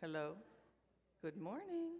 Hello. Good morning.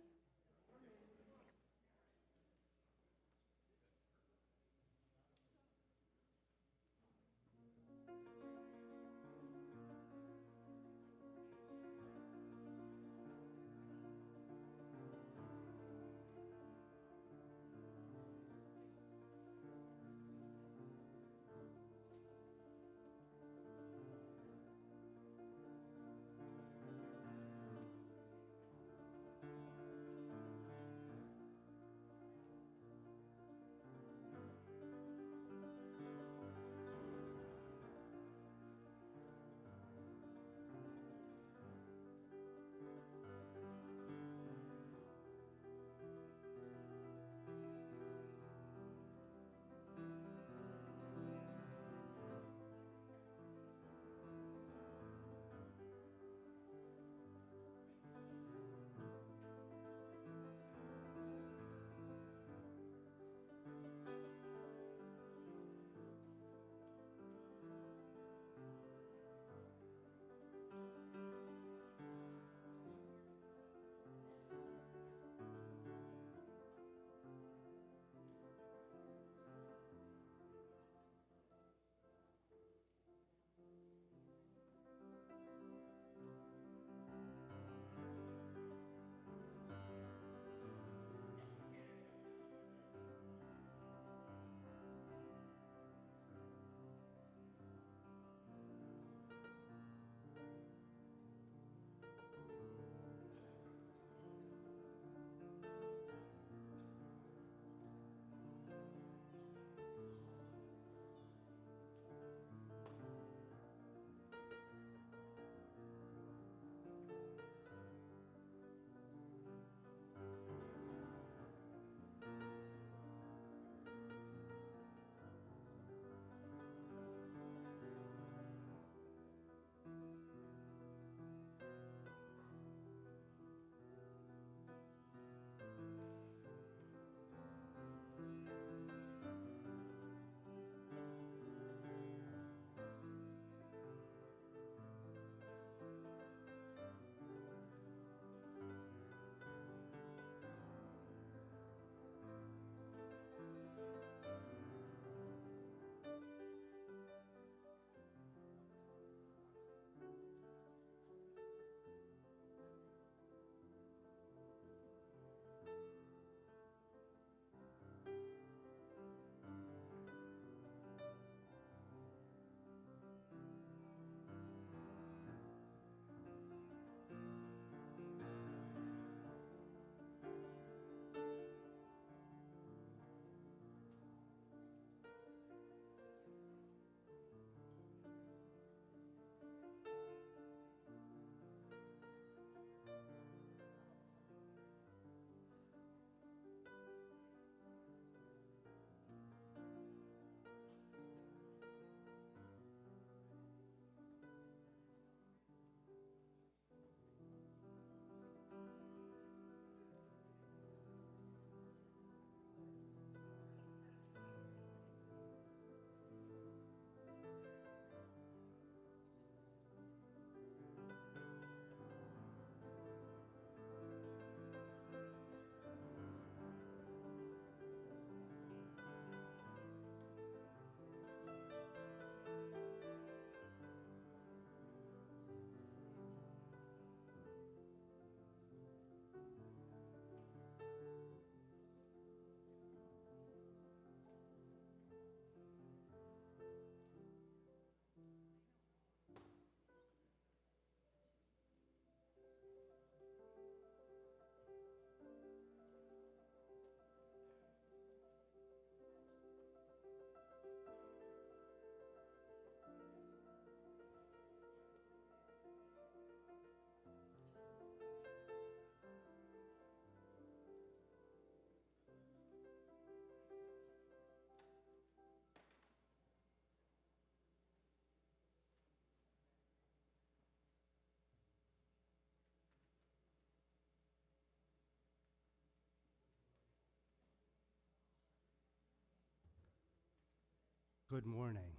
Good morning.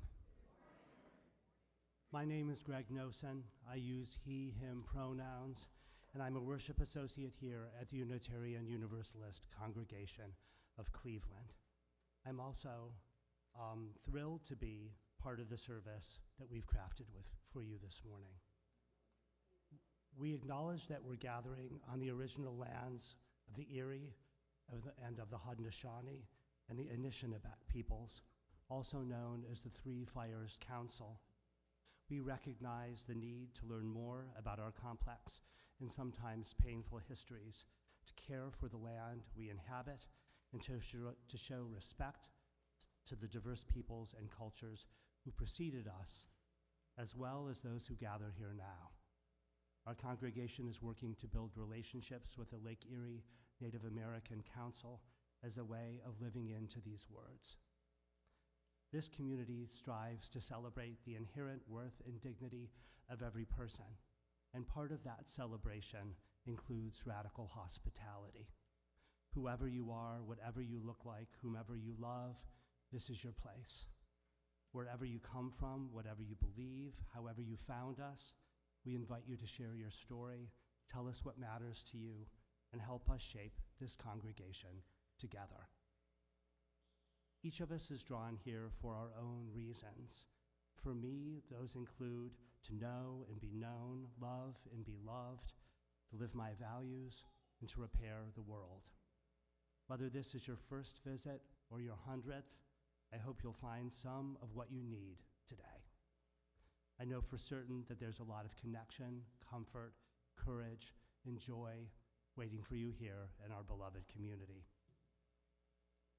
My name is Nosan. I use he, him pronouns, and I'm a worship associate here at the Unitarian Universalist Congregation of Cleveland. I'm also thrilled to be part of the service that we've crafted for you this morning. We acknowledge that we're gathering on the original lands of the Erie and of the Haudenosaunee and the Anishinaabe peoples, also known as the Three Fires Council. We recognize the need to learn more about our complex and sometimes painful histories, to care for the land we inhabit, and to show respect to the diverse peoples and cultures who preceded us, as well as those who gather here now. Our congregation is working to build relationships with the Lake Erie Native American Council as a way of living into these words. This community strives to celebrate the inherent worth and dignity of every person, and part of that celebration includes radical hospitality. Whoever you are, whatever you look like, whomever you love, this is your place. Wherever you come from, whatever you believe, however you found us, we invite you to share your story, tell us what matters to you, and help us shape this congregation together. Each of us is drawn here for our own reasons. For me, those include to know and be known, love and be loved, to live my values, and to repair the world. Whether this is your first visit or your 100th, I hope you'll find some of what you need today. I know for certain that there's a lot of connection, comfort, courage, and joy waiting for you here in our beloved community.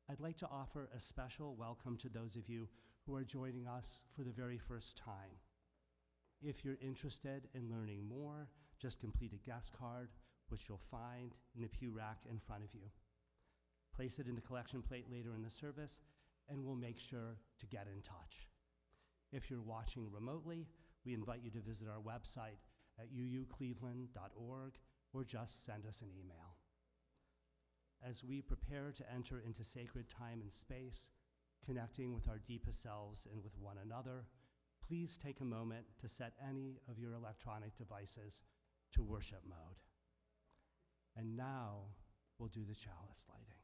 I'd like to offer a special welcome to those of you who are joining us for the very first time. If you're interested in learning more, just complete a guest card, which you'll find in the pew rack in front of you. Place it in the collection plate later in the service, and we'll make sure to get in touch. If you're watching remotely, we invite you to visit our website at uucleveland.org or just send us an email. As we prepare to enter into sacred time and space, connecting with our deepest selves and with one another, please take a moment to set any of your electronic devices to worship mode. And now we'll do the chalice lighting.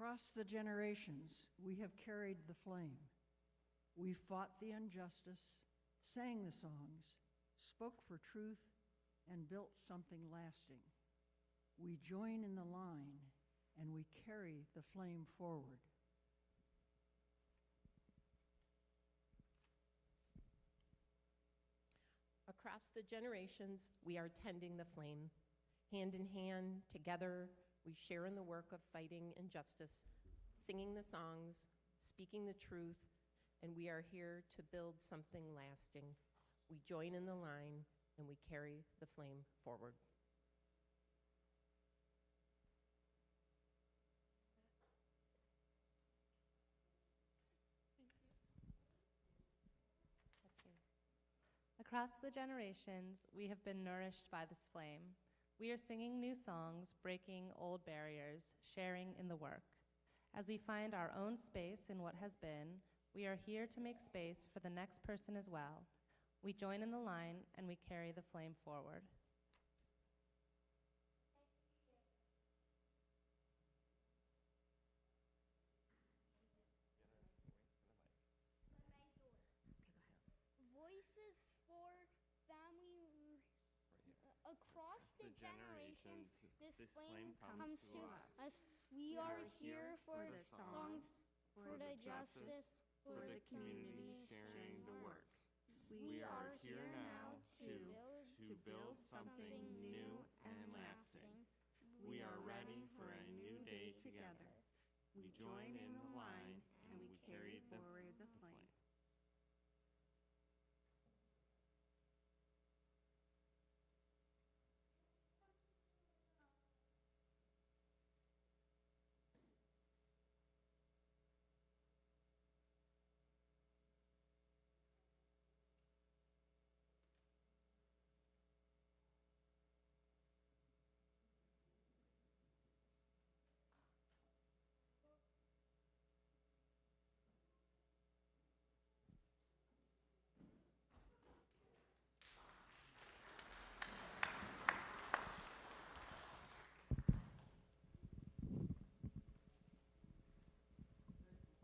Across the generations, we have carried the flame. We fought the injustice, sang the songs, spoke for truth, and built something lasting. We join in the line, and we carry the flame forward. Across the generations, we are tending the flame. Hand in hand, together, we share in the work of fighting injustice, singing the songs, speaking the truth, and we are here to build something lasting. We join in the line, and we carry the flame forward. Across the generations, we have been nourished by this flame. We are singing new songs, breaking old barriers, sharing in the work. As we find our own space in what has been, we are here to make space for the next person as well. We join in the line, and we carry the flame forward. Voices for family. Across the generations, this flame comes to us. We are here for the songs, for the justice, for the community sharing the work. We are here now to build something new and lasting. We are ready for a new day together. We join in the line and we carry forward the flame.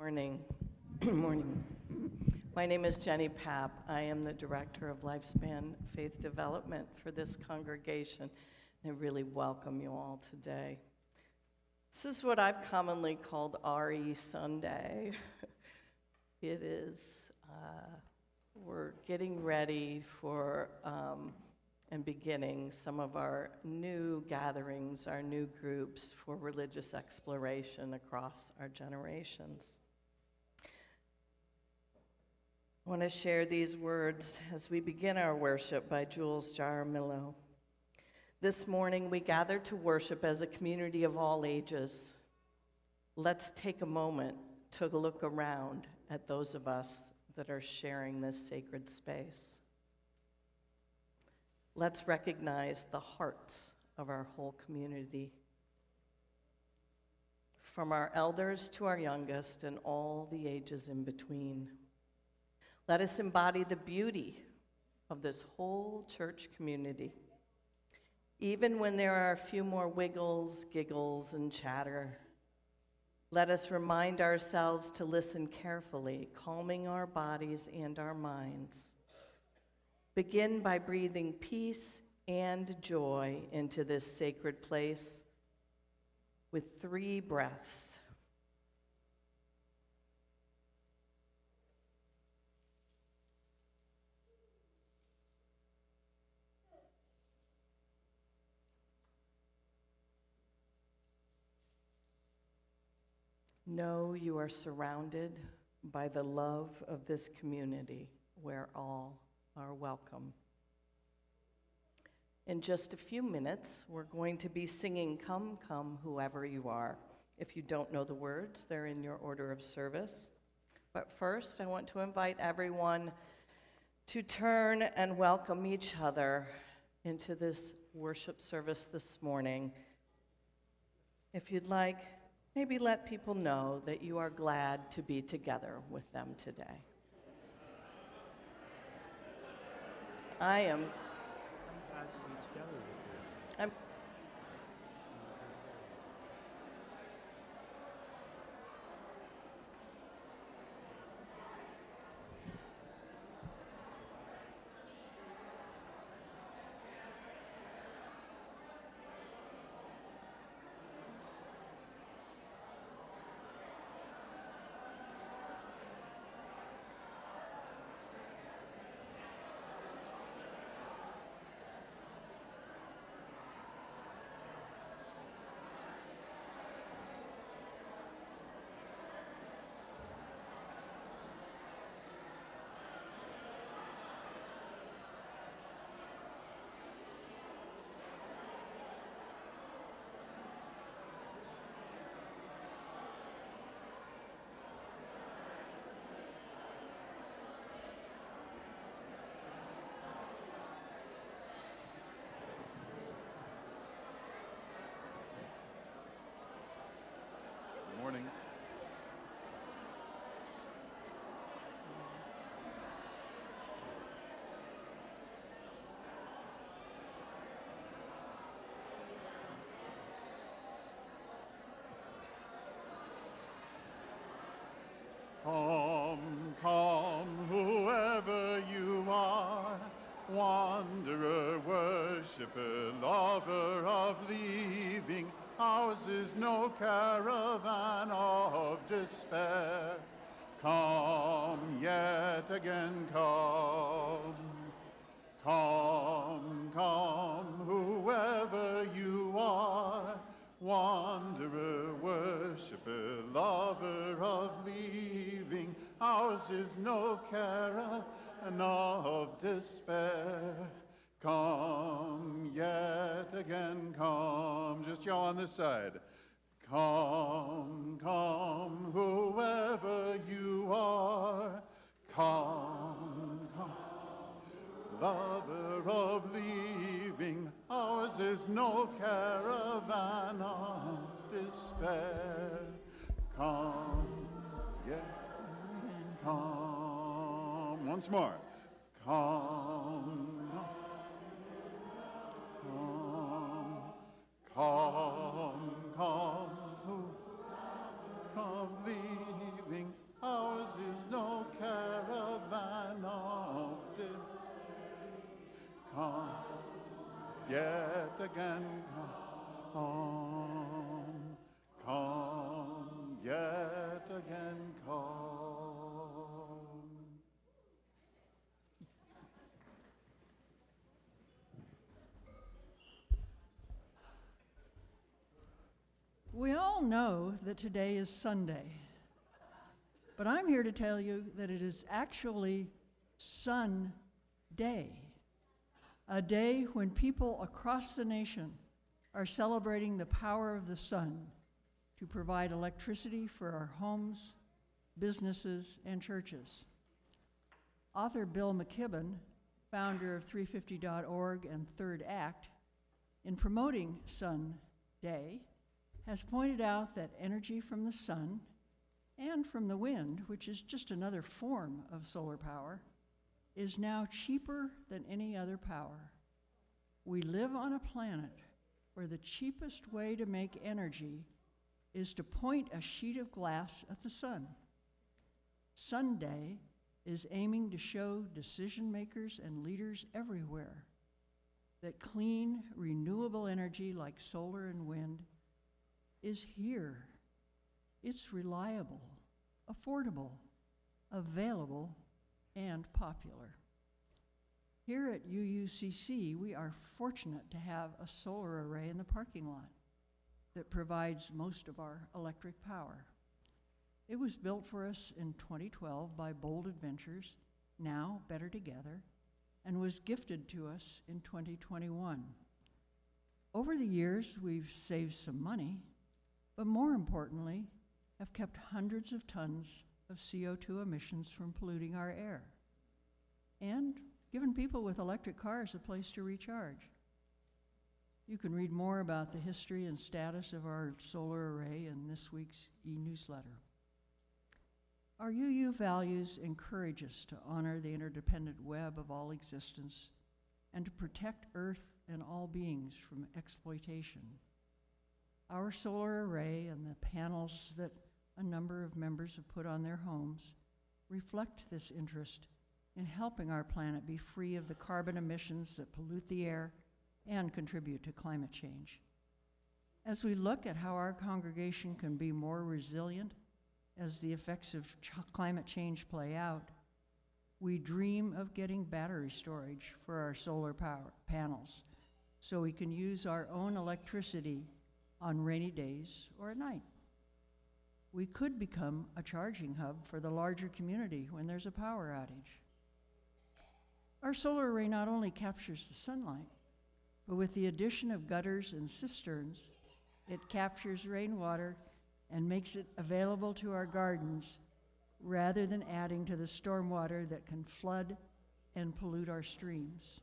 Morning. Morning. My name is Jenni Papp. I am the Director of Lifespan Faith Development for this congregation. I really welcome you all today. This is what I've commonly called RE Sunday. It is, we're getting ready for and beginning some of our new gatherings, our new groups for religious exploration across our generations. I want to share these words as we begin our worship by Jules Jaramillo. This morning we gather to worship as a community of all ages. Let's take a moment to look around at those of us that are sharing this sacred space. Let's recognize the hearts of our whole community, from our elders to our youngest and all the ages in between. Let us embody the beauty of this whole church community, even when there are a few more wiggles, giggles, and chatter. Let us remind ourselves to listen carefully, calming our bodies and our minds. Begin by breathing peace and joy into this sacred place with 3 breaths. Know you are surrounded by the love of this community where all are welcome. In just a few minutes, we're going to be singing Come, Come, Whoever You Are. If you don't know the words, they're in your order of service. But first, I want to invite everyone to turn and welcome each other into this worship service this morning. If you'd like, maybe let people know that you are glad to be together with them today. I'm glad to be together with you. I'm Morning. Come, come, whoever you are, wanderer, worshipper, lover of leaving. Ours is no caravan of despair. Come, yet again come. Come, come, whoever you are, wanderer, worshipper, lover of leaving. Ours is no caravan of despair. Come, yet again come. Just y'all on this side. Come, come, whoever you are. Come, come, lover of leaving. Ours is no caravan of despair. Come, yet again come. Once more. Come, come, come, of leaving. yet again come, yet again come. We all know that today is Sunday, but I'm here to tell you that it is actually Sun Day, a day when people across the nation are celebrating the power of the sun to provide electricity for our homes, businesses, and churches. Author Bill McKibben, founder of 350.org and Third Act, in promoting Sun Day, has pointed out that energy from the sun and from the wind, which is just another form of solar power, is now cheaper than any other power. We live on a planet where the cheapest way to make energy is to point a sheet of glass at the sun. Sun Day is aiming to show decision makers and leaders everywhere that clean, renewable energy like solar and wind is here. It's reliable, affordable, available, and popular. Here at UUCC, we are fortunate to have a solar array in the parking lot that provides most of our electric power. It was built for us in 2012 by Bold Adventures, now Better Together, and was gifted to us in 2021. Over the years, we've saved some money, but more importantly, have kept hundreds of tons of CO2 emissions from polluting our air, and given people with electric cars a place to recharge. You can read more about the history and status of our solar array in this week's e-newsletter. Our UU values encourage us to honor the interdependent web of all existence and to protect Earth and all beings from exploitation. Our solar array and the panels that a number of members have put on their homes reflect this interest in helping our planet be free of the carbon emissions that pollute the air and contribute to climate change. As we look at how our congregation can be more resilient as the effects of climate change play out, we dream of getting battery storage for our solar power panels so we can use our own electricity on rainy days or at night. We could become a charging hub for the larger community when there's a power outage. Our solar array not only captures the sunlight, but with the addition of gutters and cisterns, it captures rainwater and makes it available to our gardens rather than adding to the stormwater that can flood and pollute our streams.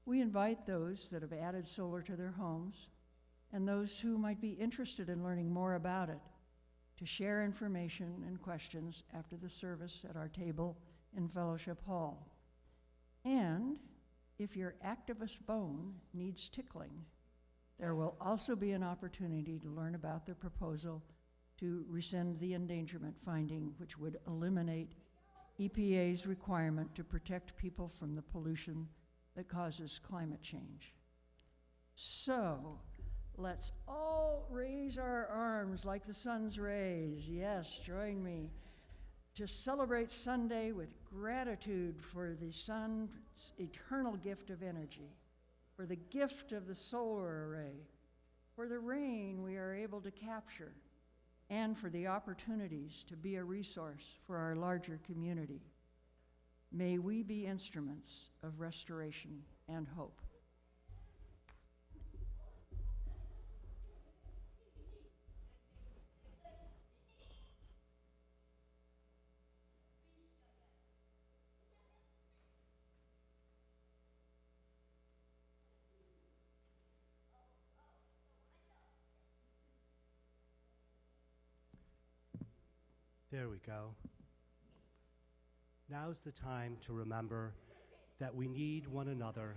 We invite those that have added solar to their homes and those who might be interested in learning more about it to share information and questions after the service at our table in Fellowship Hall. And if your activist bone needs tickling, there will also be an opportunity to learn about the proposal to rescind the endangerment finding, which would eliminate EPA's requirement to protect people from the pollution that causes climate change. So, let's all raise our arms like the sun's rays. Yes, join me. To celebrate Sunday with gratitude for the sun's eternal gift of energy, for the gift of the solar array, for the rain we are able to capture, and for the opportunities to be a resource for our larger community. May we be instruments of restoration and hope. There we go. Now's the time to remember that we need one another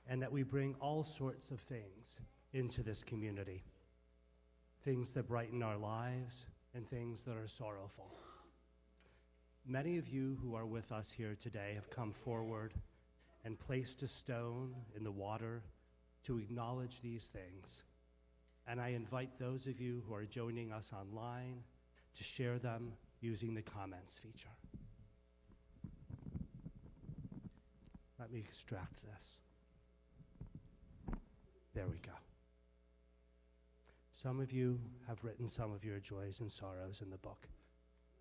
and that we bring all sorts of things into this community. Things that brighten our lives and things that are sorrowful. Many of you who are with us here today have come forward and placed a stone in the water to acknowledge these things. And I invite those of you who are joining us online to share them using the comments feature. Let me extract this. There we go. Some of you have written some of your joys and sorrows in the book,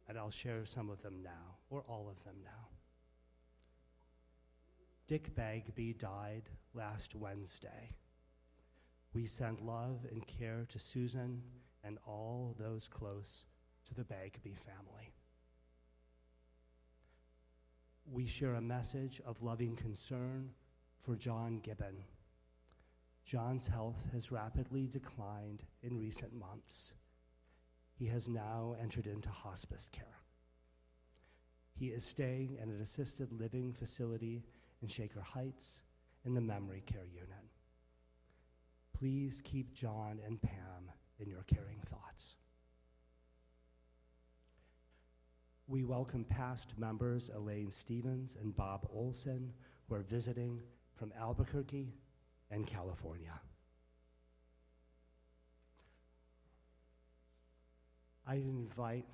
and I'll share some of them now, or all of them now. Dick Bagby died last Wednesday. We send love and care to Susan and all those close to the Bagby family. We share a message of loving concern for John Gibbon. John's health has rapidly declined in recent months. He has now entered into hospice care. He is staying in an assisted living facility in Shaker Heights in the memory care unit. Please keep John and Pam in your caring thoughts. We welcome past members Elaine Stevens and Bob Olson, who are visiting from Albuquerque and California. I invite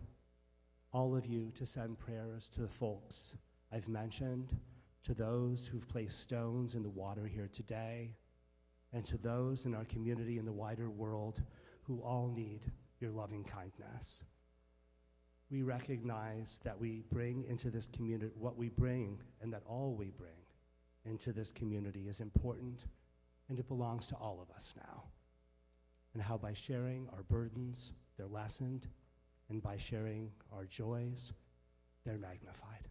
all of you to send prayers to the folks I've mentioned, to those who've placed stones in the water here today, and to those in our community and the wider world who all need your loving kindness. We recognize that we bring into this community what we bring, and that all we bring into this community is important, and it belongs to all of us now. And how by sharing our burdens, they're lessened, and by sharing our joys, they're magnified.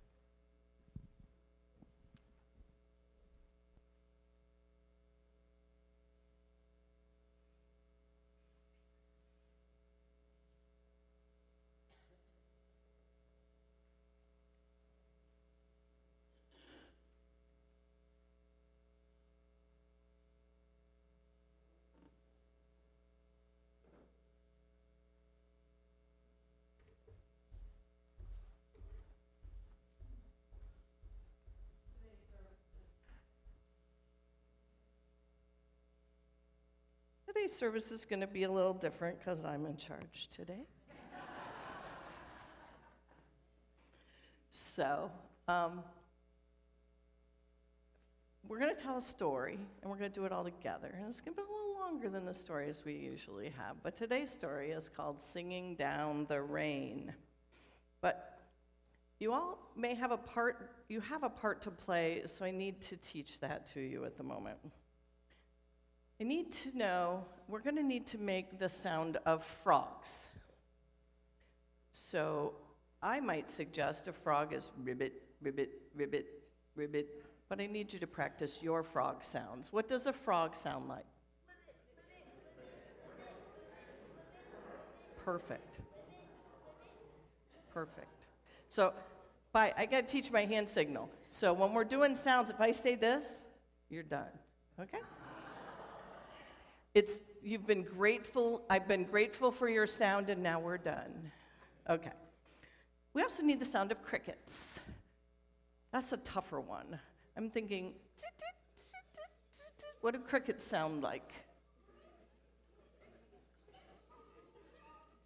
Today's service is going to be a little different because I'm in charge today. So, we're going to tell a story, and we're going to do it all together. And it's going to be a little longer than the stories we usually have. But today's story is called Singing Down the Rain. But you all may have a part, you have a part to play, so I need to teach that to you at the moment. I need to know, we're going to need to make the sound of frogs. So I might suggest a frog is ribbit, ribbit, ribbit, ribbit, but I need you to practice your frog sounds. What does a frog sound like? Perfect. Perfect. So I got to teach my hand signal. So when we're doing sounds, if I say this, you're done, okay? You've been grateful, I've been grateful for your sound, and now we're done. Okay. We also need the sound of crickets. That's a tougher one. I'm thinking, what do crickets sound like?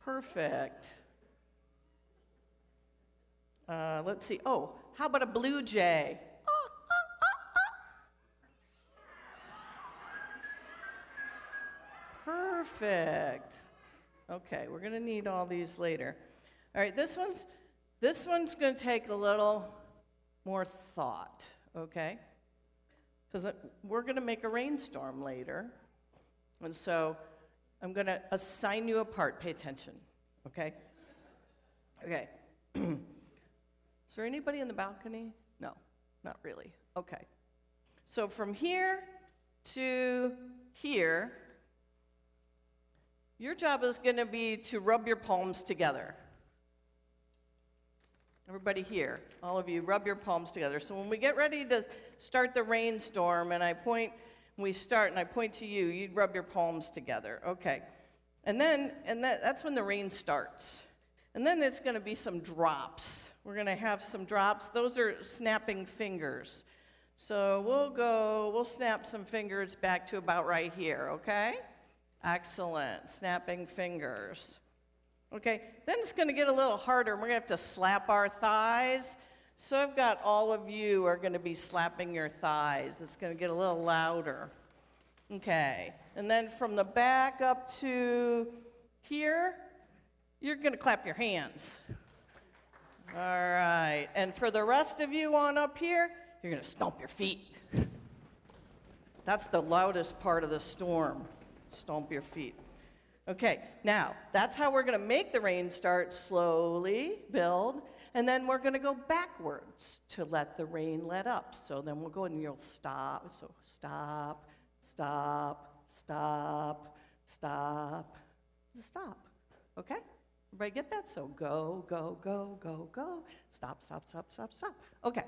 Perfect. Let's see. Oh, how about a blue jay? Perfect. Okay, we're going to need all these later. All right, this one's going to take a little more thought, okay? Because we're going to make a rainstorm later. And so I'm going to assign you a part. Pay attention, okay? Okay. Is there anybody in the balcony? No, not really. Okay. So from here to here, your job is going to be to rub your palms together. Everybody here, all of you, rub your palms together. So when we get ready to start the rainstorm, and we start, and I point to you, you'd rub your palms together. Okay. And that's when the rain starts. And then it's going to be some drops. We're going to have some drops. Those are snapping fingers. So we'll snap some fingers back to about right here, okay? Excellent, snapping fingers. Okay, then it's gonna get a little harder. We're gonna have to slap our thighs. So I've got all of you are gonna be slapping your thighs. It's gonna get a little louder. Okay, and then from the back up to here, you're gonna clap your hands. All right, and for the rest of you on up here, you're gonna stomp your feet. That's the loudest part of the storm, stomp your feet. Okay, now, that's how we're gonna make the rain start slowly, build, and then we're gonna go backwards to let the rain let up. So then we'll go and you'll stop, so stop, stop, stop, stop, stop, okay? Everybody get that? So go, go, go, go, go, stop, stop, stop, stop, stop. Okay.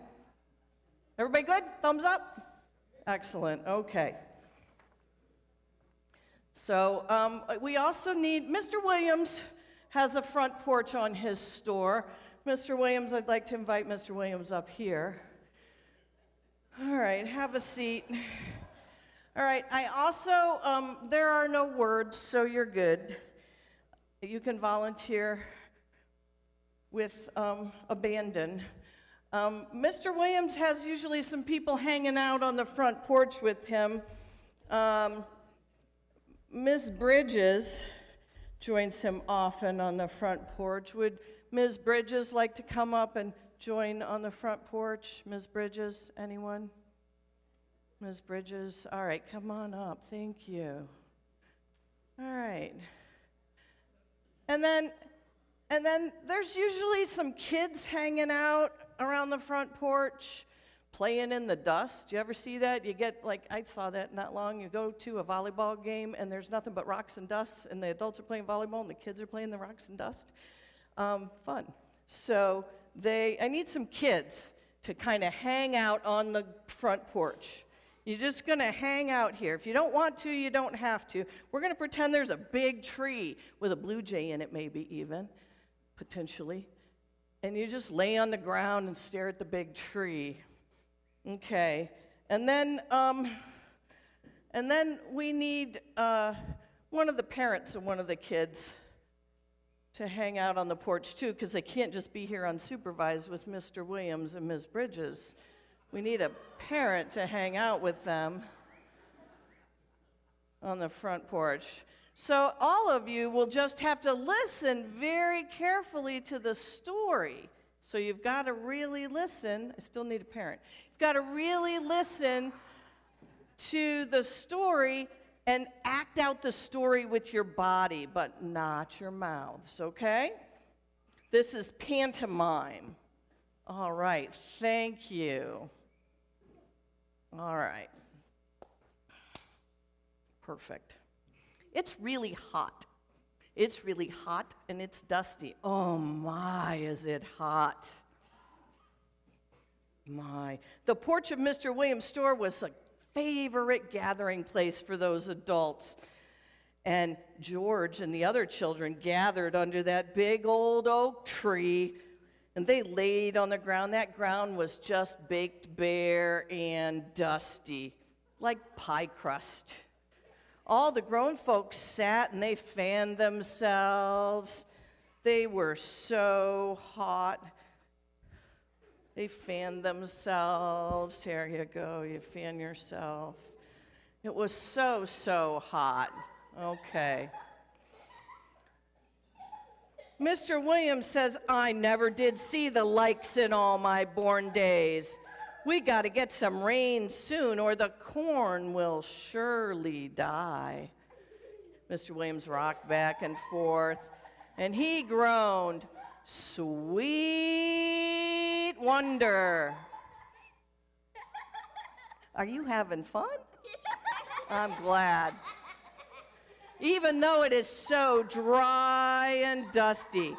Everybody good? Thumbs up? Excellent, okay. So we also need, Mr. Williams has a front porch on his store. Mr. Williams, I'd like to invite Mr. Williams up here. All right, have a seat. All right, I also, there are no words, so you're good. You can volunteer with abandon. Mr. Williams has usually some people hanging out on the front porch with him. Ms. Bridges joins him often on the front porch. Would Ms. Bridges like to come up and join on the front porch? Ms. Bridges, anyone? Ms. Bridges, all right, come on up, thank you. All right. And then there's usually some kids hanging out around the front porch, playing in the dust. You ever see that? You get, like, I saw that not long. You go to a volleyball game, and there's nothing but rocks and dust, and the adults are playing volleyball, and the kids are playing the rocks and dust. Fun. So I need some kids to kind of hang out on the front porch. You're just going to hang out here. If you don't want to, you don't have to. We're going to pretend there's a big tree with a blue jay in it, maybe even, potentially. And you just lay on the ground and stare at the big tree. Okay. And then we need one of the parents of one of the kids to hang out on the porch too, because they can't just be here unsupervised with Mr. Williams and Ms. Bridges. We need a parent to hang out with them on the front porch. So all of you will just have to listen very carefully to the story. So you've got to really listen. I still need a parent. You've got to really listen to the story and act out the story with your body, but not your mouths, okay? This is pantomime. All right, thank you. All right. Perfect. It's really hot. It's really hot and it's dusty. Oh my, is it hot. My. The porch of Mr. Williams' store was a favorite gathering place for those adults. And George and the other children gathered under that big old oak tree, and they laid on the ground. That ground was just baked bare and dusty, like pie crust. All the grown folks sat and they fanned themselves. They were so hot. They fanned themselves. Here you go, you fan yourself. It was so, so hot. Okay. Mr. Williams says, I never did see the likes in all my born days. We got to get some rain soon or the corn will surely die. Mr. Williams rocked back and forth, and he groaned, sweet wonder. Are you having fun? I'm glad. Even though it is so dry and dusty.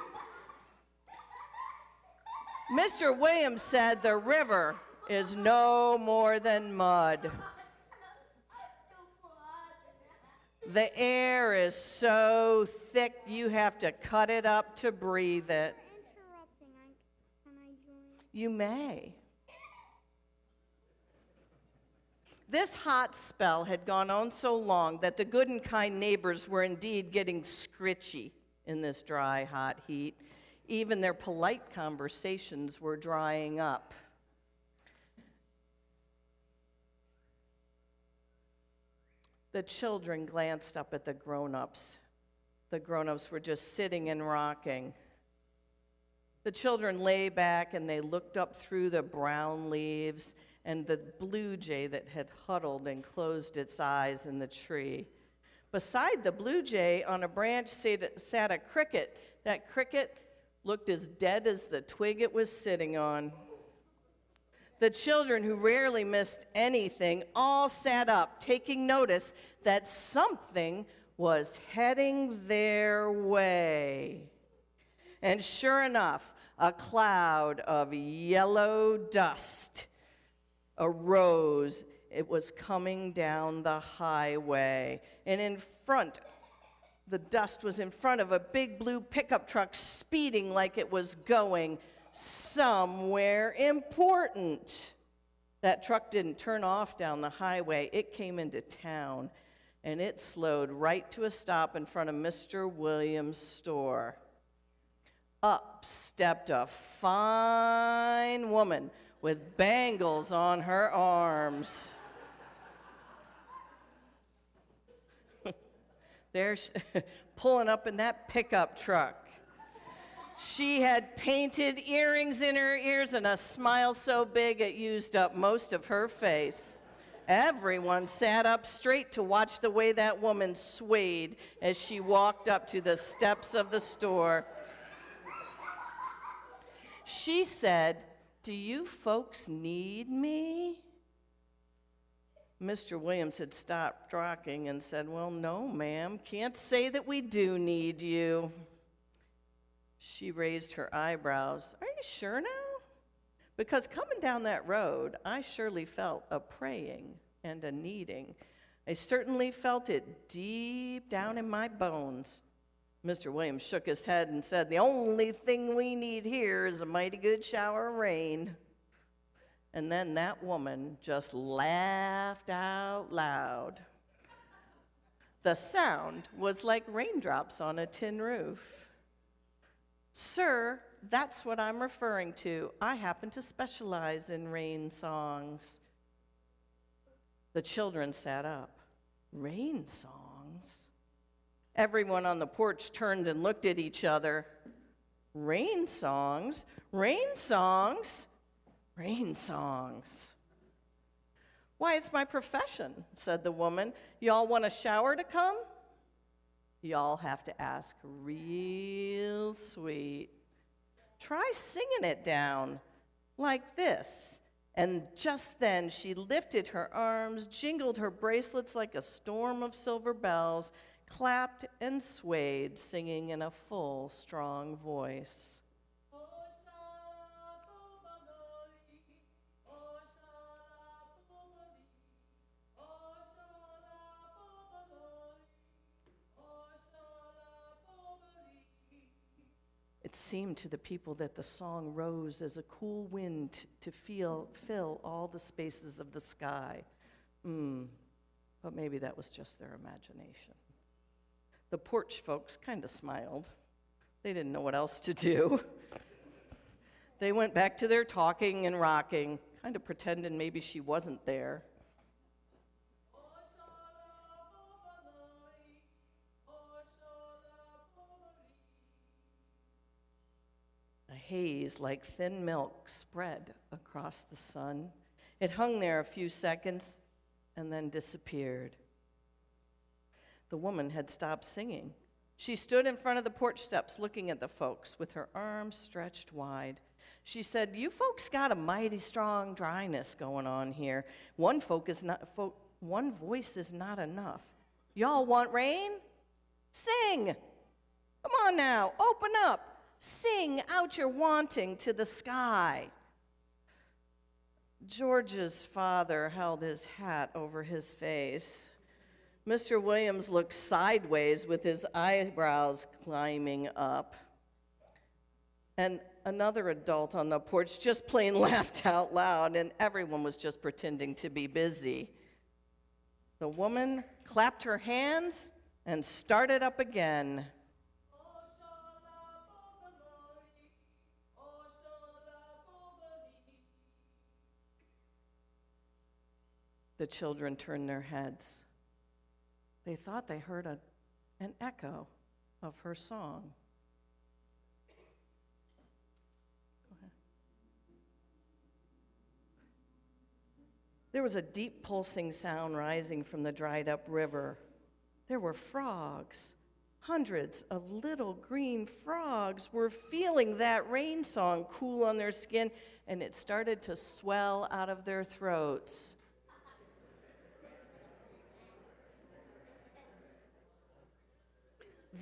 Mr. Williams said the river is no more than mud. The air is so thick you have to cut it up to breathe it. Interrupting. Can I join? You may. This hot spell had gone on so long that the good and kind neighbors were indeed getting scritchy in this dry, hot heat. Even their polite conversations were drying up. The children glanced up at the grown-ups. The grown-ups were just sitting and rocking. The children lay back and they looked up through the brown leaves and the blue jay that had huddled and closed its eyes in the tree. Beside the blue jay on a branch sat a cricket. That cricket looked as dead as the twig it was sitting on. The children, who rarely missed anything, all sat up, taking notice that something was heading their way. And sure enough, a cloud of yellow dust arose. It was coming down the highway. And in front, the dust was in front of a big blue pickup truck speeding like it was going somewhere important. That truck didn't turn off down the highway. It came into town, and it slowed right to a stop in front of Mr. Williams' store. Up stepped a fine woman with bangles on her arms. There, pulling up in that pickup truck. She had painted earrings in her ears and a smile so big it used up most of her face. Everyone sat up straight to watch the way that woman swayed as she walked up to the steps of the store. She said, "Do you folks need me?" Mr. Williams had stopped rocking and said, "Well, no, ma'am, can't say that we do need you." She raised her eyebrows. "Are you sure now? Because coming down that road, I surely felt a praying and a needing. I certainly felt it deep down in my bones." Mr. Williams shook his head and said, "The only thing we need here is a mighty good shower of rain." And then that woman just laughed out loud. The sound was like raindrops on a tin roof. "Sir, that's what I'm referring to. I happen to specialize in rain songs." The children sat up. Rain songs? Everyone on the porch turned and looked at each other. Rain songs? Rain songs? Rain songs. "Why, it's my profession," said the woman. "Y'all want a shower to come?" Y'all have to ask real sweet. Try singing it down like this. And just then she lifted her arms, jingled her bracelets like a storm of silver bells, clapped and swayed, singing in a full, strong voice. It seemed to the people that the song rose as a cool wind to fill all the spaces of the sky. But maybe that was just their imagination. The porch folks kind of smiled. They didn't know what else to do. They went back to their talking and rocking, kind of pretending maybe she wasn't there. A haze like thin milk spread across the sun. It hung there a few seconds and then disappeared. The woman had stopped singing. She stood in front of the porch steps looking at the folks with her arms stretched wide. She said, "You folks got a mighty strong dryness going on here. One voice is not enough. Y'all want rain? Sing! Come on now, open up. Sing out your wanting to the sky." George's father held his hat over his face. Mr. Williams looked sideways with his eyebrows climbing up. And another adult on the porch just plain laughed out loud, and everyone was just pretending to be busy. The woman clapped her hands and started up again. The children turned their heads. They thought they heard an echo of her song. Go ahead. There was a deep pulsing sound rising from the dried up river. There were frogs. Hundreds of little green frogs were feeling that rain song cool on their skin, and it started to swell out of their throats.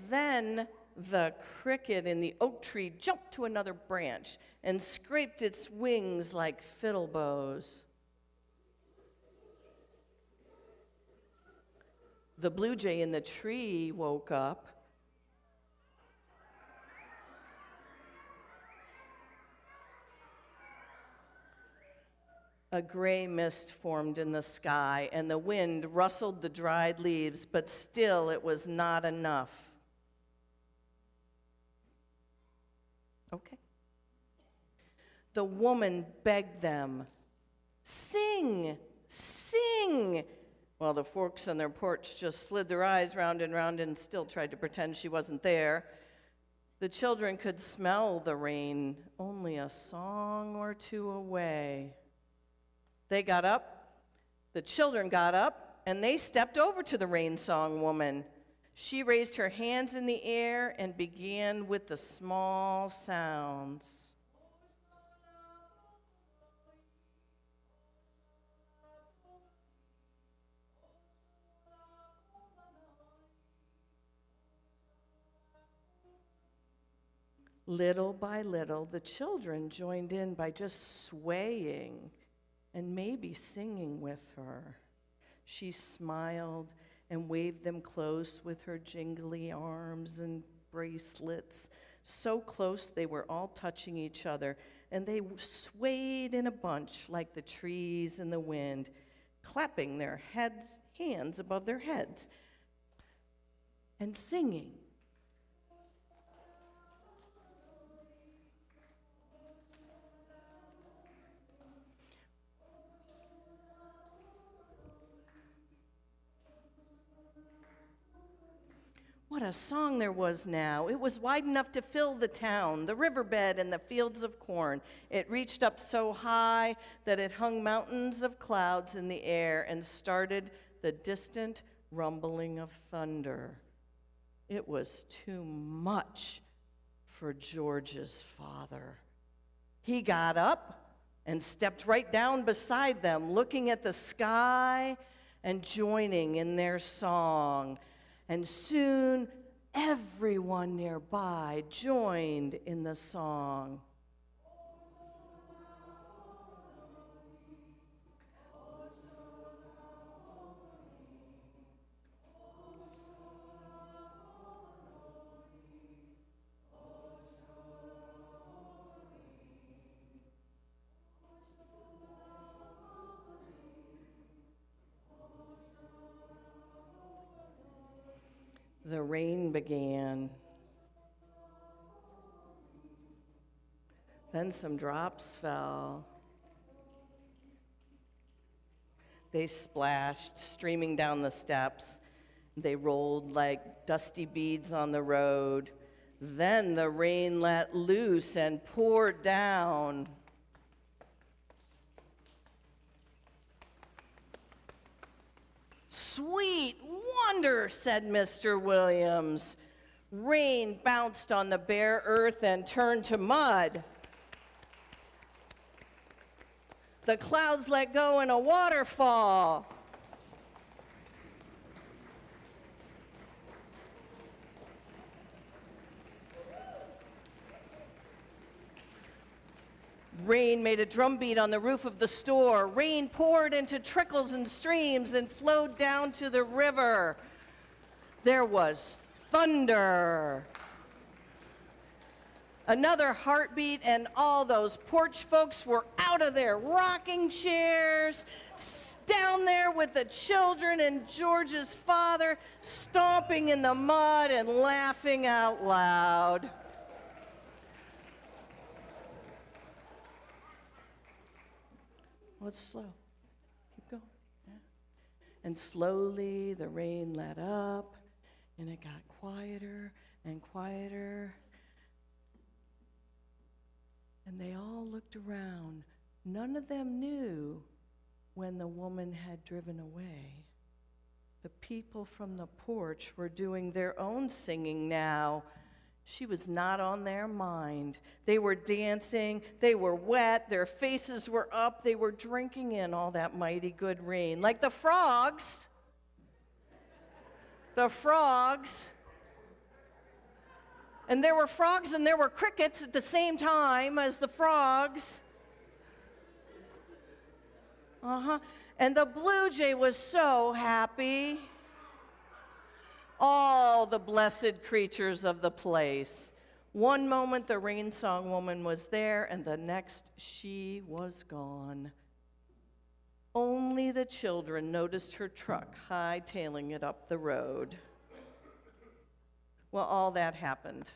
Then the cricket in the oak tree jumped to another branch and scraped its wings like fiddle bows. The blue jay in the tree woke up. A gray mist formed in the sky, and the wind rustled the dried leaves, but still it was not enough. Okay. The woman begged them, "Sing, sing." Well, the folks on their porch just slid their eyes round and round and still tried to pretend she wasn't there. The children could smell the rain only a song or two away. They got up, the children got up, and they stepped over to the rain song woman. She raised her hands in the air and began with the small sounds. Little by little, the children joined in by just swaying and maybe singing with her. She smiled and waved them close with her jingly arms and bracelets, so close they were all touching each other, and they swayed in a bunch like the trees in the wind, clapping their hands above their heads and singing. What a song there was now. It was wide enough to fill the town, the riverbed, and the fields of corn. It reached up so high that it hung mountains of clouds in the air and started the distant rumbling of thunder. It was too much for George's father. He got up and stepped right down beside them, looking at the sky and joining in their song. And soon, everyone nearby joined in the song. The rain began. Then some drops fell. They splashed, streaming down the steps. They rolled like dusty beads on the road. Then the rain let loose and poured down. "Sweet wonder," said Mr. Williams. Rain bounced on the bare earth and turned to mud. The clouds let go in a waterfall. Rain made a drumbeat on the roof of the store. Rain poured into trickles and streams and flowed down to the river. There was thunder. Another heartbeat, and all those porch folks were out of their rocking chairs, down there with the children and George's father, stomping in the mud and laughing out loud. Well, it's slow. Keep going. Yeah. And slowly the rain let up, and it got quieter and quieter. And they all looked around. None of them knew when the woman had driven away. The people from the porch were doing their own singing now. She was not on their mind. They were dancing, they were wet, their faces were up, they were drinking in all that mighty good rain. Like the frogs. The frogs. And there were frogs and there were crickets at the same time as the frogs. And the blue jay was so happy. All the blessed creatures of the place. One moment the rain song woman was there, and the next she was gone. Only the children noticed her truck hightailing it up the road. Well, all that happened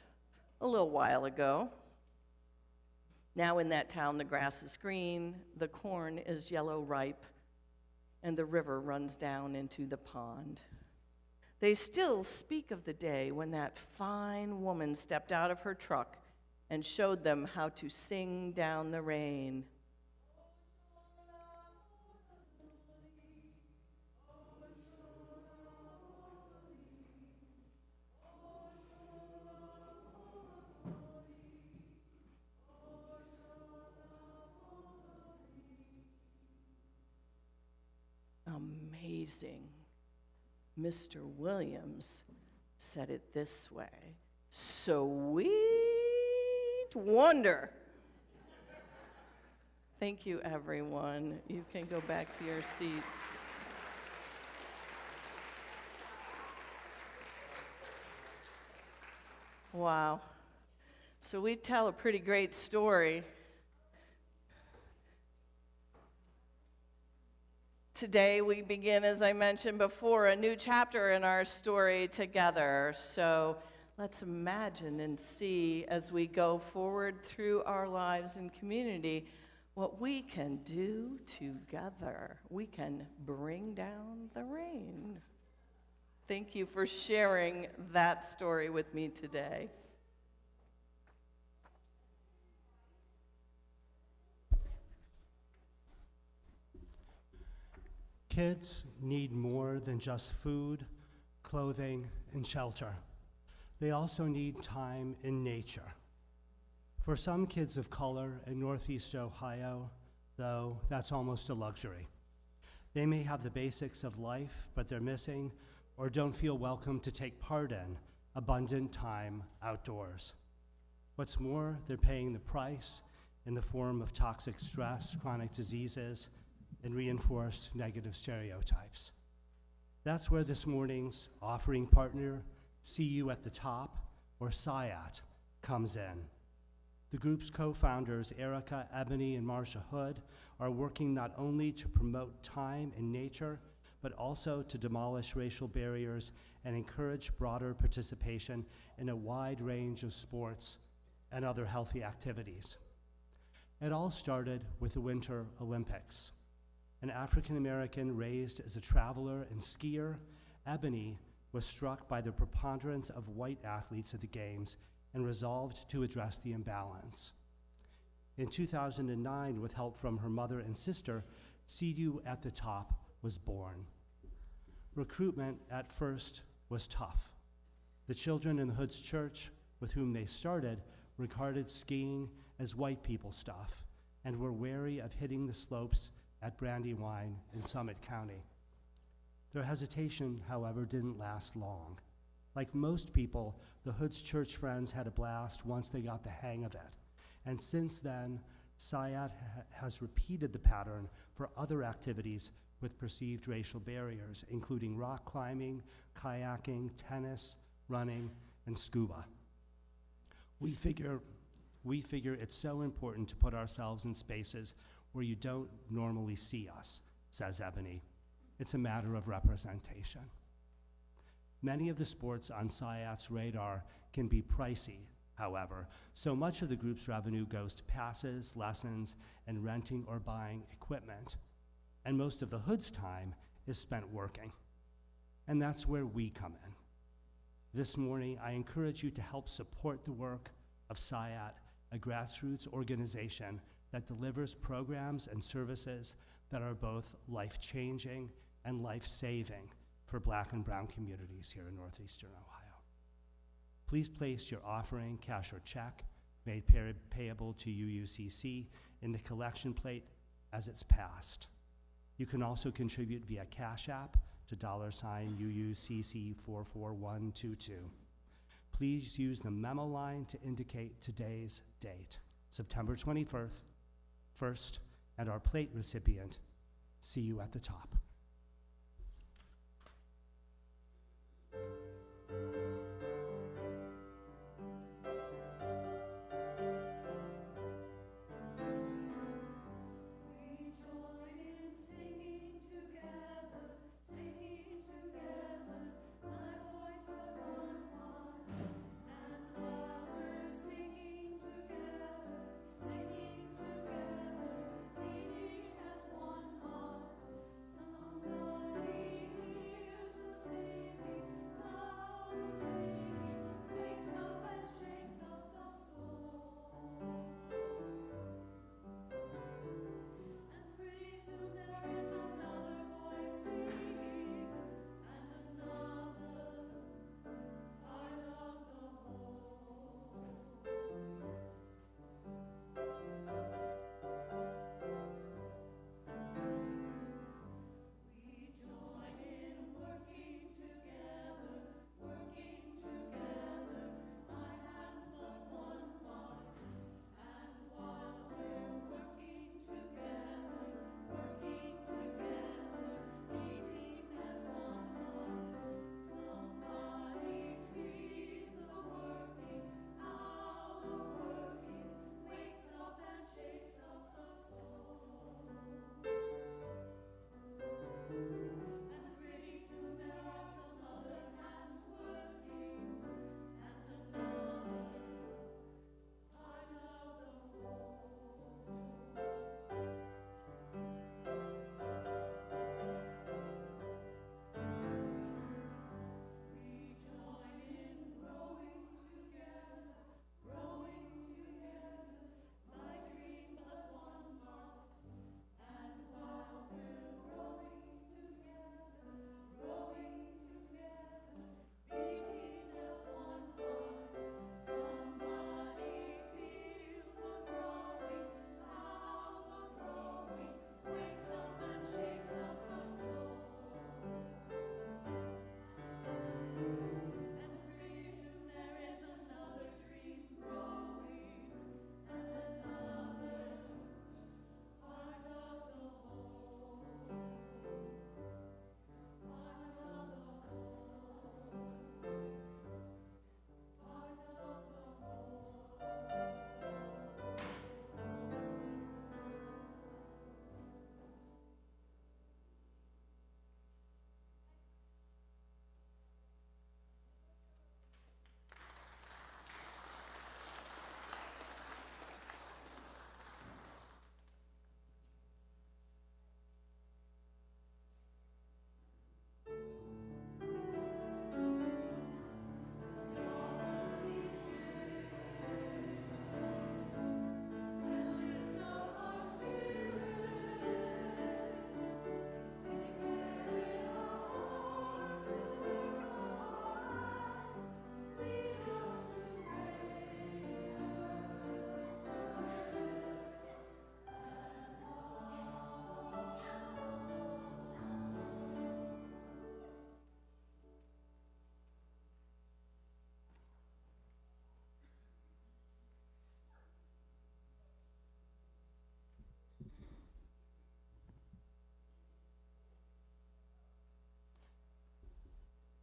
a little while ago. Now in that town, the grass is green, the corn is yellow ripe, and the river runs down into the pond. They still speak of the day when that fine woman stepped out of her truck and showed them how to sing down the rain. Amazing. Mr. Williams said it this way: sweet wonder. Thank you, everyone. You can go back to your seats. Wow. So we tell a pretty great story. Today we begin, as I mentioned before, a new chapter in our story together. So let's imagine and see as we go forward through our lives and community what we can do together. We can bring down the rain. Thank you for sharing that story with me today. Kids need more than just food, clothing, and shelter. They also need time in nature. For some kids of color in Northeast Ohio, though, that's almost a luxury. They may have the basics of life, but they're missing or don't feel welcome to take part in abundant time outdoors. What's more, they're paying the price in the form of toxic stress, chronic diseases, and reinforced negative stereotypes. That's where this morning's offering partner, See You at the Top, or SYATT, comes in. The group's co-founders, Erica, Ebony, and Marcia Hood, are working not only to promote time in nature, but also to demolish racial barriers and encourage broader participation in a wide range of sports and other healthy activities. It all started with the Winter Olympics. An African-American raised as a traveler and skier, Ebony was struck by the preponderance of white athletes at the Games and resolved to address the imbalance. In 2009, with help from her mother and sister, See You at the Top was born. Recruitment at first was tough. The children in the Hood's church with whom they started regarded skiing as white people stuff and were wary of hitting the slopes at Brandywine in Summit County. Their hesitation, however, didn't last long. Like most people, the Hood's church friends had a blast once they got the hang of it. And since then, SYATT has repeated the pattern for other activities with perceived racial barriers, including rock climbing, kayaking, tennis, running, and scuba. We figure it's so important to put ourselves in spaces where you don't normally see us, says Ebony. It's a matter of representation. Many of the sports on SYATT's radar can be pricey, however, so much of the group's revenue goes to passes, lessons, and renting or buying equipment. And most of the Hood's time is spent working. And that's where we come in. This morning, I encourage you to help support the work of SYATT, a grassroots organization that delivers programs and services that are both life-changing and life-saving for Black and brown communities here in Northeastern Ohio. Please place your offering, cash or check, made payable to UUCC in the collection plate as it's passed. You can also contribute via CashApp to $UUCC44122. Please use the memo line to indicate today's date, September 21st, and our plate recipient. See you at the top.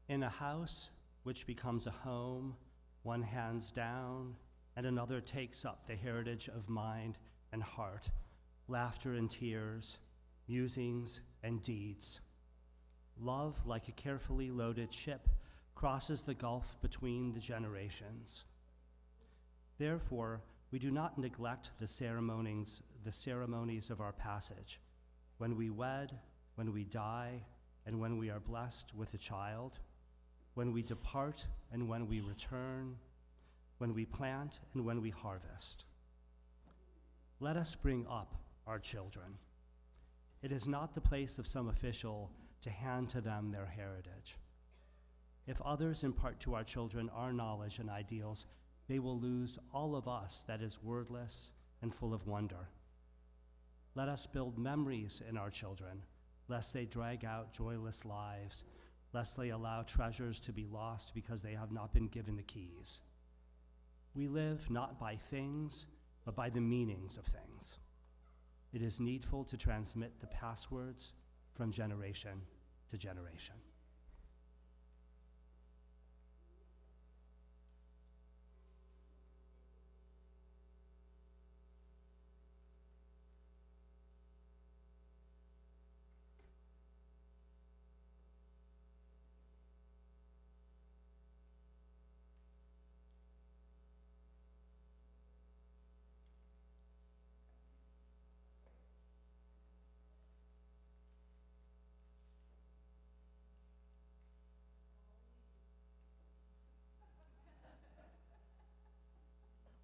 In a house which becomes a home, one hands down and another takes up the heritage of mind and heart, laughter and tears, musings, and deeds. Love, like a carefully loaded ship, crosses the gulf between the generations. Therefore, we do not neglect the ceremonies of our passage. When we wed, when we die, and when we are blessed with a child, when we depart and when we return, when we plant and when we harvest. Let us bring up our children. It is not the place of some official to hand to them their heritage. If others impart to our children our knowledge and ideals, they will lose all of us that is wordless and full of wonder. Let us build memories in our children, lest they drag out joyless lives, lest they allow treasures to be lost because they have not been given the keys. We live not by things, but by the meanings of things. It is needful to transmit the passwords from generation to generation.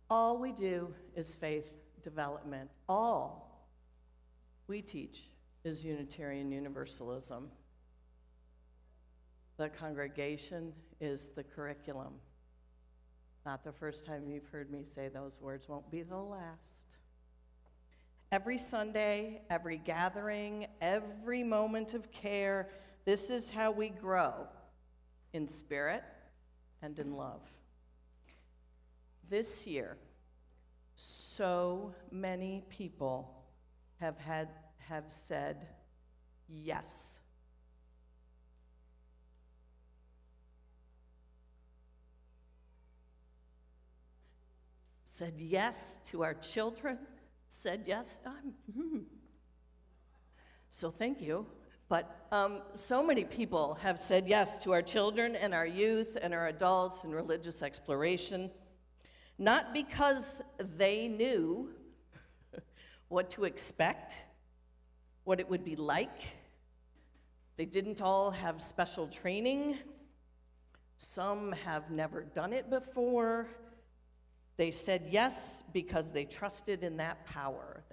All we do is faith development. All we teach is Unitarian Universalism. The congregation is the curriculum. Not the first time you've heard me say those words, won't be the last. Every Sunday, every gathering, every moment of care, this is how we grow in spirit and in love. This year, so many people have said yes. Said yes to our children, said yes. So thank you. But so many people have said yes to our children and our youth and our adults in religious exploration. Not because they knew what to expect, what it would be like. They didn't all have special training. Some have never done it before. They said yes because they trusted in that power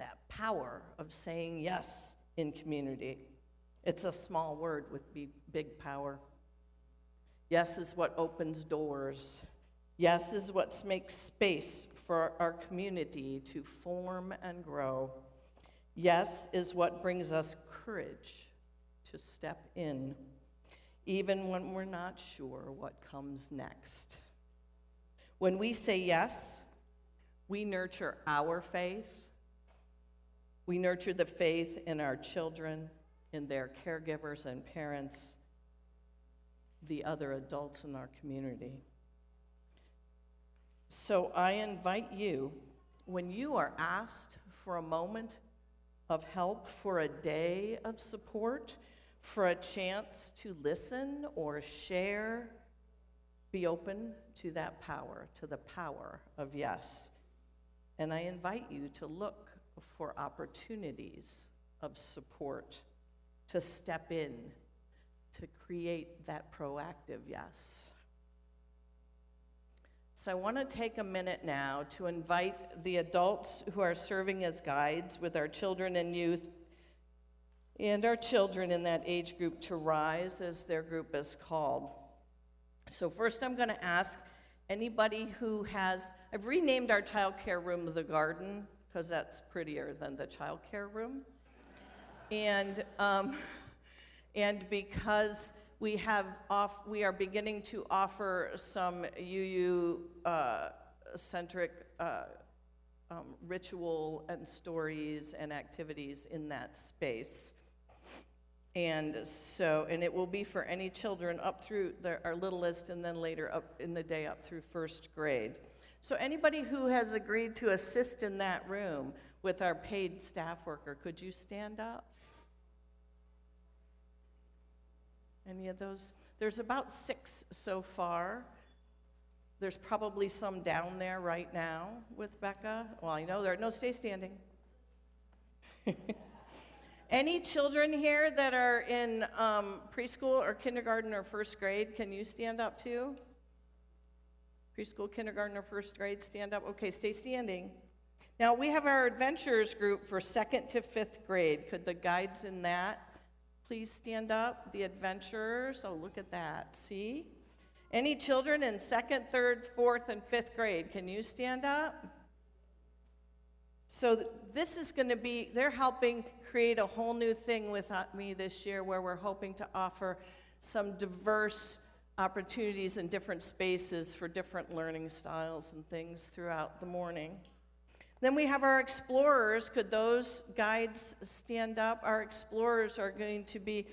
of saying yes in community. It's a small word with big power. Yes is what opens doors. Yes is what makes space for our community to form and grow. Yes is what brings us courage to step in, even when we're not sure what comes next. When we say yes, we nurture our faith. We nurture the faith in our children, in their caregivers and parents, the other adults in our community. So I invite you, when you are asked for a moment of help, for a day of support, for a chance to listen or share, be open to that power, to the power of yes. And I invite you to look for opportunities of support, to step in, to create that proactive yes. So I want to take a minute now to invite the adults who are serving as guides with our children and youth and our children in that age group to rise as their group is called. So first I'm going to ask anybody who has, I've renamed our child care room the garden because that's prettier than the child care room. And because we are beginning to offer some UU-centric ritual and stories and activities in that space. And it will be for any children up through our littlest and then later up in the day up through first grade. So anybody who has agreed to assist in that room with our paid staff worker, could you stand up? Any of those? There's about 6 so far. There's probably some down there right now with Becca. Well, I know there. No, stay standing. Any children here that are in preschool or kindergarten or first grade, can you stand up too? Preschool, kindergarten, or first grade, stand up. Okay, stay standing. Now, we have our adventurers group for 2nd to 5th grade. Could the guides in that please stand up? The adventurers. Oh, look at that. See? Any children in 2nd, 3rd, 4th, and 5th grade, can you stand up? So this is going to be, they're helping create a whole new thing with me this year where we're hoping to offer some diverse opportunities in different spaces for different learning styles and things throughout the morning. Then we have our explorers. Could those guides stand up? Our explorers are going to be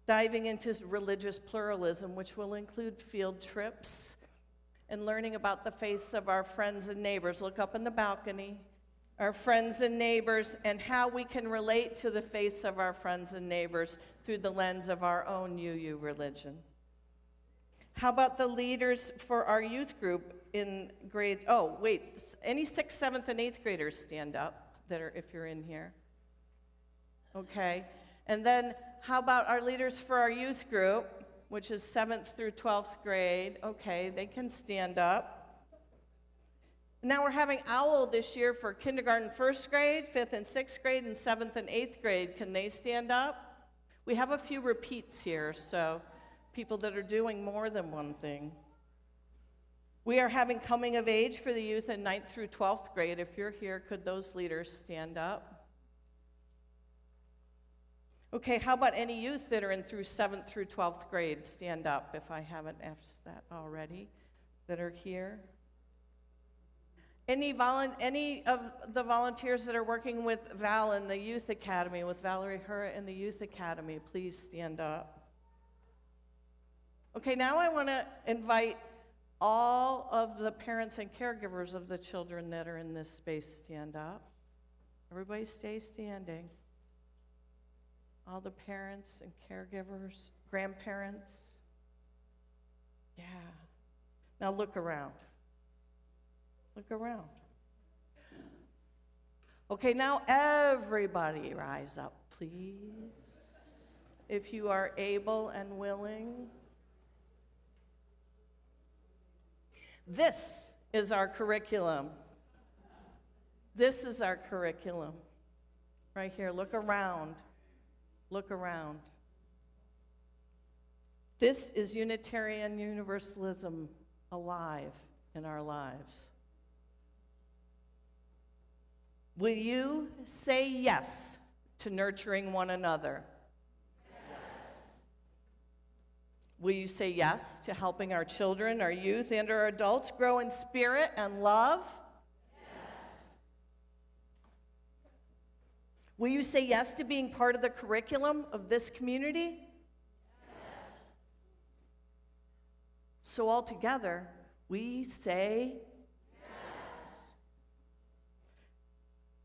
diving into religious pluralism, which will include field trips and learning about the faiths of our friends and neighbors. Look up in the balcony. Our friends and neighbors, and how we can relate to the faiths of our friends and neighbors through the lens of our own UU religion. How about the leaders for our youth group in grade, oh, wait, any 6th, 7th, and 8th graders stand up that are, if you're in here? Okay, and then how about our leaders for our youth group, which is 7th through 12th grade? Okay, they can stand up. Now we're having OWL this year for kindergarten, 1st grade, 5th and 6th grade, and 7th and 8th grade. Can they stand up? We have a few repeats here, so people that are doing more than one thing. We are having coming of age for the youth in 9th through 12th grade. If you're here, could those leaders stand up? Okay, how about any youth that are in through 7th through 12th grade? Stand up if I haven't asked that already, that are here. Any of the volunteers that are working with Val in the Youth Academy, with Valerie Hura in the Youth Academy, please stand up. Okay, now I want to invite all of the parents and caregivers of the children that are in this space stand up. Everybody stay standing. All the parents and caregivers, grandparents. Yeah. Now look around. Look around. Okay, now everybody rise up, please, if you are able and willing. This is our curriculum. This is our curriculum. Right here, look around. Look around. This is Unitarian Universalism alive in our lives. Will you say yes to nurturing one another? Yes. Will you say yes to helping our children, our youth, and our adults grow in spirit and love? Yes. Will you say yes to being part of the curriculum of this community? Yes. So all together, we say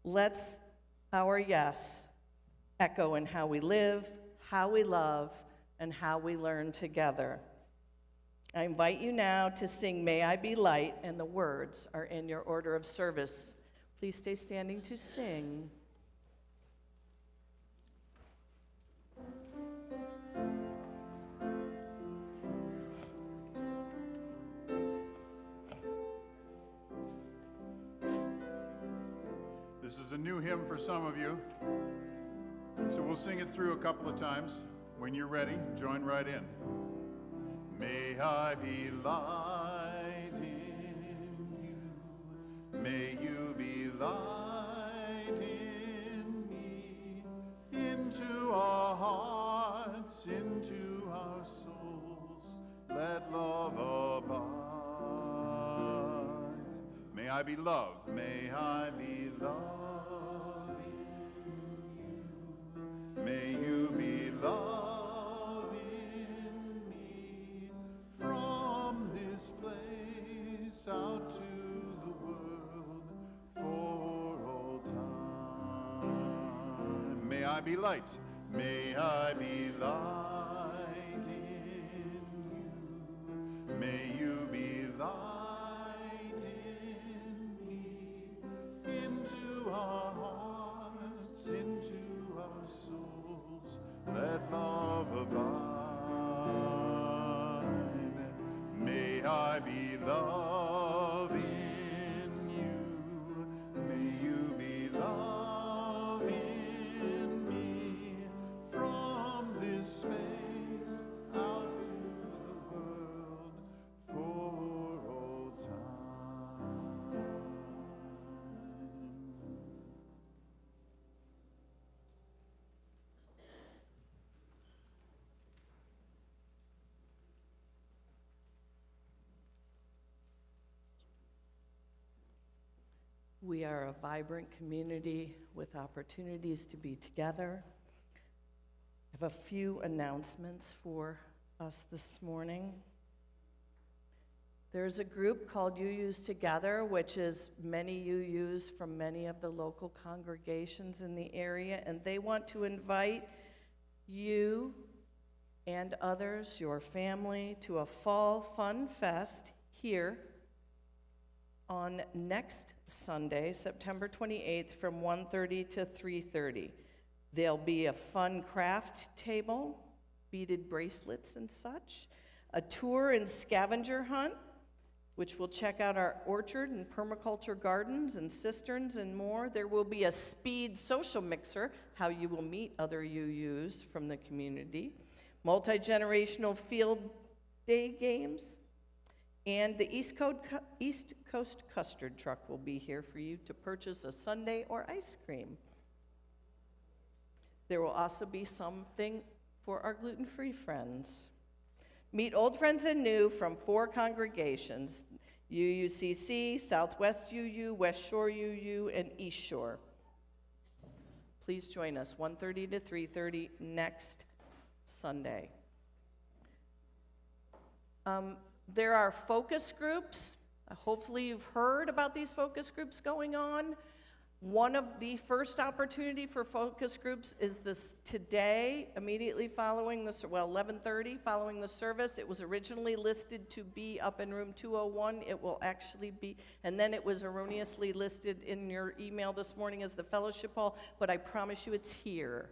let's our yes echo in how we live, how we love, and how we learn together. I invite you now to sing May I Be Light, and the words are in your order of service. Please stay standing to sing. This is a new hymn for some of you, so we'll sing it through a couple of times. When you're ready, join right in. May I be light in you, may you be light in me, into our hearts, into our souls, let love abide. May I be love, may I be love in you, may you be love in me, from this place out to the world for all time. May I be light, may I be light in I be love in you. May you be love in me. From this space out to the world for all time. We are a vibrant community with opportunities to be together. I have a few announcements for us this morning. There's a group called UUs Together, which is many UUs from many of the local congregations in the area, and they want to invite you and others, your family, to a fall fun fest here on next Sunday, September 28th, from 1:30 to 3:30. There'll be a fun craft table, beaded bracelets and such, a tour and scavenger hunt, which will check out our orchard and permaculture gardens and cisterns and more. There will be a speed social mixer, how you will meet other UUs from the community, multi-generational field day games, and the East Coast Custard Truck will be here for you to purchase a sundae or ice cream. There will also be something for our gluten-free friends. Meet old friends and new from 4 congregations, UUCC, Southwest UU, West Shore UU, and East Shore. Please join us 1:30 to 3:30 next Sunday. There are focus groups. Hopefully you've heard about these focus groups going on. One of the first opportunity for focus groups is this today, immediately following the, 11:30, following the service. It was originally listed to be up in room 201. It will actually be, and then it was erroneously listed in your email this morning as the fellowship hall, but I promise you it's here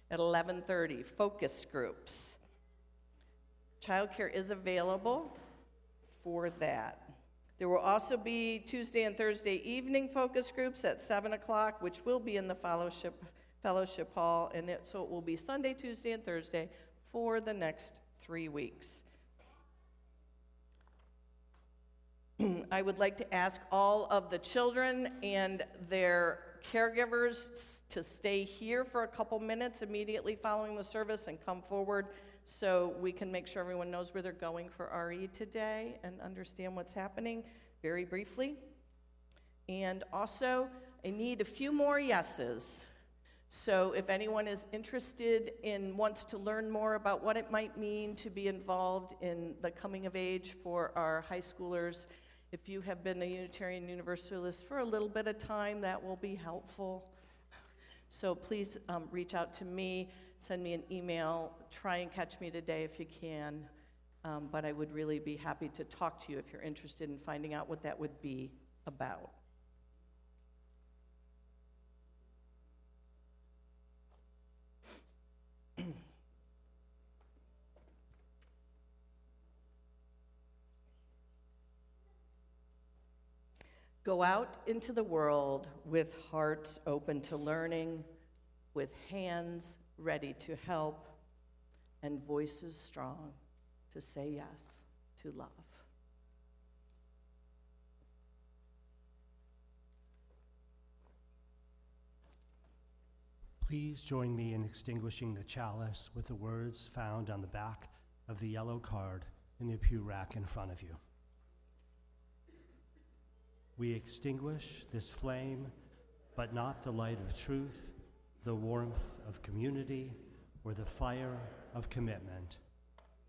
at 11:30, focus groups. Childcare is available for that. There will also be Tuesday and Thursday evening focus groups at 7 o'clock, which will be in the fellowship hall, and so it will be Sunday, Tuesday, and Thursday for the next 3 weeks. I would like to ask all of the children and their caregivers to stay here for a couple minutes immediately following the service and come forward so we can make sure everyone knows where they're going for RE today and understand what's happening very briefly. And also, I need a few more yeses. So if anyone is interested in, wants to learn more about what it might mean to be involved in the coming of age for our high schoolers, if you have been a Unitarian Universalist for a little bit of time, that will be helpful. So please reach out to me, send me an email, try and catch me today if you can, but I would really be happy to talk to you if you're interested in finding out what that would be about. Go out into the world with hearts open to learning, with hands ready to help, and voices strong to say yes to love. Please join me in extinguishing the chalice with the words found on the back of the yellow card in the pew rack in front of you. We extinguish this flame, but not the light of truth, the warmth of community, or the fire of commitment.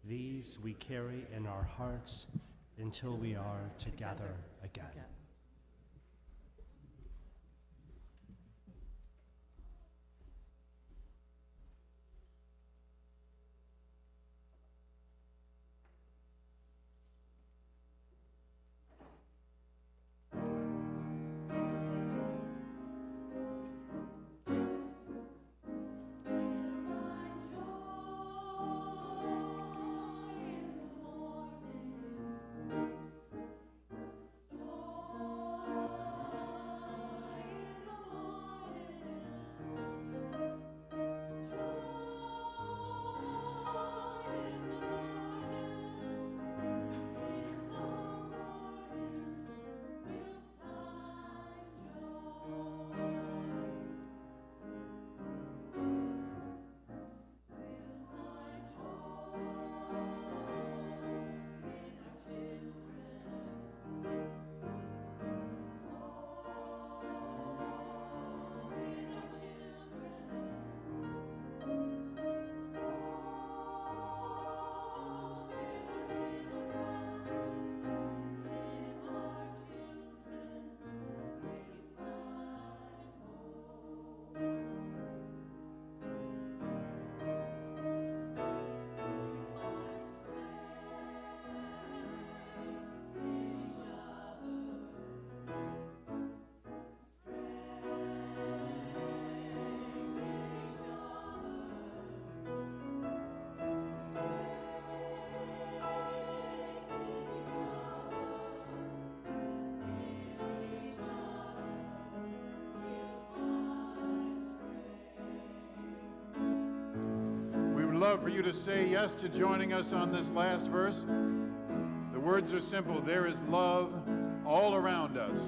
These we carry in our hearts until we are together again. love for you to say yes to joining us on this last verse. The words are simple. There is love all around us.